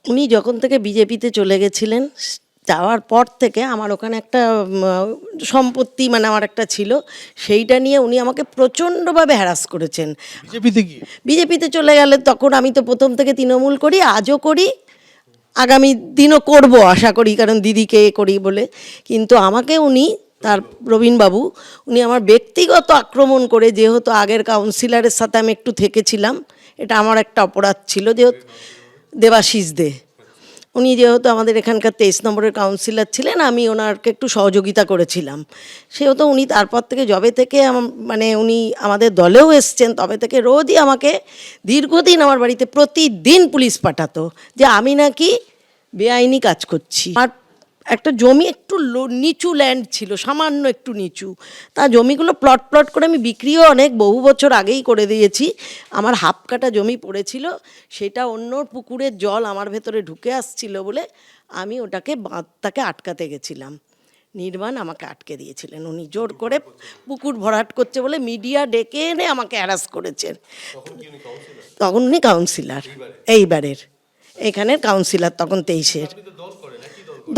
উনি যখন থেকে বিজেপিতে চলে গেছিলেন, যাওয়ার পর থেকে আমার ওখানে একটা সম্পত্তি মানে আমার একটা ছিল, সেইটা নিয়ে উনি আমাকে প্রচণ্ডভাবে হ্যারাস করেছেন। বিজেপিতে কি? বিজেপিতে চলে গেলে তখন আমি তো প্রথম থেকে তৃণমূল করি, আজও করি, আগামী দিনও করব আশা করি, কারণ দিদিকে করি বলে। কিন্তু আমাকে উনি, তার প্রবীণবাবু, উনি আমার ব্যক্তিগত আক্রমণ করে, যেহেতু আগের কাউন্সিলরের সাথে আমি একটু থেকেছিলাম, এটা আমার একটা অপরাধ ছিল, যেহেতু দেবাশিস দে, উনি যেহেতু আমাদের এখানকার 23 নম্বরের কাউন্সিলর ছিলেন, আমি ওনারকে একটু সহযোগিতা করেছিলাম। সেহেতু উনি তারপর থেকে, যবে থেকে মানে উনি আমাদের দলেও এসছেন, তবে থেকে রোজই আমাকে দীর্ঘদিন আমার বাড়িতে প্রতিদিন পুলিশ পাঠাতো যে আমি নাকি বেআইনি কাজ করছি। আর একটা জমি একটু নিচু ল্যান্ড ছিল, সামান্য একটু নিচু, তা জমিগুলো প্লট প্লট করে আমি বিক্রিও অনেক বহু বছর আগেই করে দিয়েছি। আমার হাফ কাটা জমি পড়েছিল, সেটা অন্য পুকুরের জল আমার ভেতরে ঢুকে আসছিল বলে আমি ওটাকে বাঁধটাকে আটকাতে গেছিলাম। নির্বাণ আমাকে আটকে দিয়েছিলেন, উনি জোর করে পুকুর ভরাট করছে বলে মিডিয়া ডেকে এনে আমাকে হ্যারাস করেছেন। তখন উনি কাউন্সিলর, এইবারের এখানের কাউন্সিলর, তখন 23-এর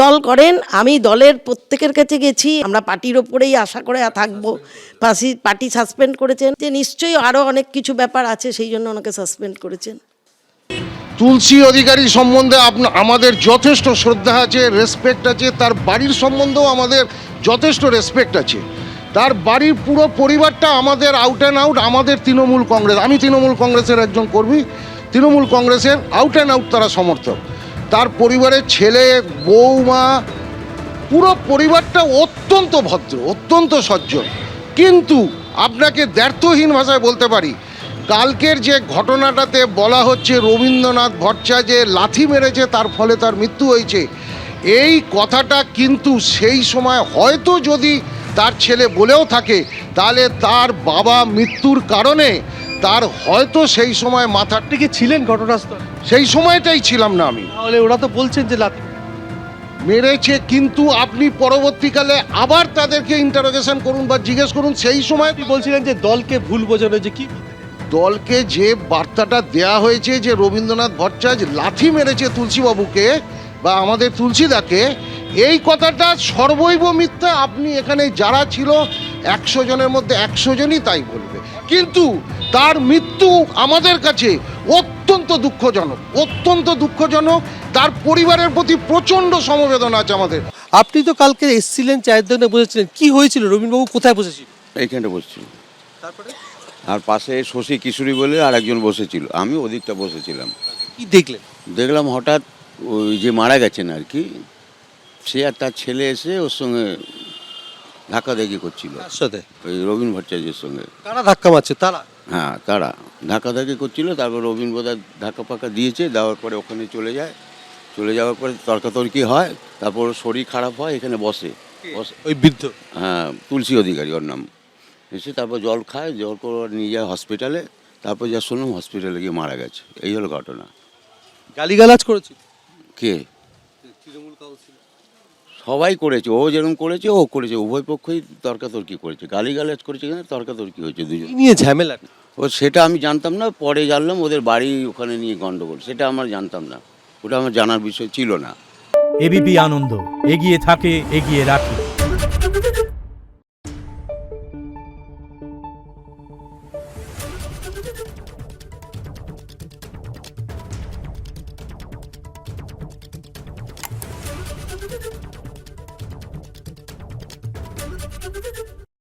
দল করেন। আমি দলের প্রত্যেকের কাছে গেছি, আমরা পার্টির ওপরেই আশা করে থাকবো। পার্টি সাসপেন্ড করেছেন, যে নিশ্চয়ই আরও অনেক কিছু ব্যাপার আছে, সেই জন্য ওনাকে সাসপেন্ড করেছেন। তুলসী অধিকারী সম্বন্ধে আমাদের যথেষ্ট শ্রদ্ধা আছে, রেসপেক্ট আছে। তার বাড়ির সম্বন্ধেও আমাদের যথেষ্ট রেসপেক্ট আছে। তার বাড়ির পুরো পরিবারটা আমাদের আউট অ্যান্ড আউট আমাদের তৃণমূল কংগ্রেস। আমি তৃণমূল কংগ্রেসের একজন কর্মী, তৃণমূল কংগ্রেসের আউট অ্যান্ড আউট তারা সমর্থক। তার পরিবারের ছেলে, বৌমা, পুরো পরিবারটা অত্যন্ত ভদ্র, অত্যন্ত সজ্জন। কিন্তু আপনাকে দ্ব্যর্থহীন ভাষায় বলতে পারি, কালকের যে ঘটনাটাতে বলা হচ্ছে রবীন্দ্রনাথ ভট্টাচার্য যে লাথি মেরেছে তার ফলে তার মৃত্যু হয়েছে, এই কথাটা কিন্তু সেই সময় হয়তো যদি তার ছেলে বলেও থাকে, তাহলে তার বাবা মৃত্যুর কারণে তার হয়তো সেই সময় মাথা আপনি কি ছিলেন ঘটনাস্থলে? সেই সময়টাই ছিলাম না আমি। তাহলে ওরা তো বলছেন যে লাথি মেরেছে, কিন্তু আপনি পরবর্তীকালে আবার তাদেরকে ইন্টারোগেশন করুন বা জিজ্ঞেস করুন সেই সময়। আপনি বলছিলেন যে দলকে ভুল বোঝানো, যে কি দলকে যে বার্তাটা দেয়া হয়েছে যে রবীন্দ্রনাথ ভট্টাচার্য লাথি মেরেছে তুলসীবাবুকে বা আমাদের তুলসীদাকে, এই কথাটা সর্বৈব মিথ্যা। আপনি এখানে যারা ছিল 100 জনের মধ্যে 100 জনই তাই বলবে। কিন্তু তার মৃত্যু আমাদের কাছে অত্যন্ত দুঃখজনক, অত্যন্ত দুঃখজনক। তার পরিবারের প্রতি প্রচণ্ড সমবেদনা আছে আমাদের। আপনি তো কালকে এসেছিলেন, চায়ের দোকানে বসেছিলেন, কি হয়েছিল? রবীন্দ্রবাবু কোথায় বসেছিল? এইখানটা বসছিল, তারপরে আর পাশে শশী কিশোরী বলে আর একজন বসেছিল, আমি ওদিকটা বসেছিলাম। কি দেখলেন? দেখলাম হঠাৎ ওই যে মারা গেছেন আর কি, সে আর তার ছেলে এসে ওর সঙ্গে ধাক্কাধাক্কি করছিল, তার সাথে ওই রবীন ভট্টাচার্যের সঙ্গে। কারা ধাক্কা মারছে? তারা? হ্যাঁ, তারা ধাক্কাধাক্কি করছিল। তারপর রবীন বোধহয় ধাক্কা ফাক্কা দিয়েছে, দেওয়ার পরে ওখানে চলে যায়। চলে যাওয়ার পরে তর্কাতর্কি হয়, তারপর ওর শরীর খারাপ হয়, এখানে বসে। ওই বৃদ্ধ? হ্যাঁ, তুলসী অধিকারী ওর নাম। এসে তারপর জল খায়, জল করে নিয়ে যায় হসপিটালে। তারপর যা শুনলাম হসপিটালে গিয়ে মারা গেছে। এই হলো ঘটনা। গালিগালাজ করেছিল? কে? তৃণমূল কাউন্সিলর সবাই করেছে, ও যেরকম করেছে ও করেছে, উভয় পক্ষই তর্কাতর্কি করেছে, গালিগালাজ করেছে, এখানে তর্কাতর্কি হয়েছে দুজন। কি নিয়ে ঝামেলা? ও সেটা আমি জানতাম না, পরে জানলাম ওদের বাড়ি ওখানে নিয়ে গন্ডগোল। সেটা আমার জানতাম না, ওটা আমার জানার বিষয় ছিল না। এবিপি আনন্দ এগিয়ে থাকে, এগিয়ে রাখে।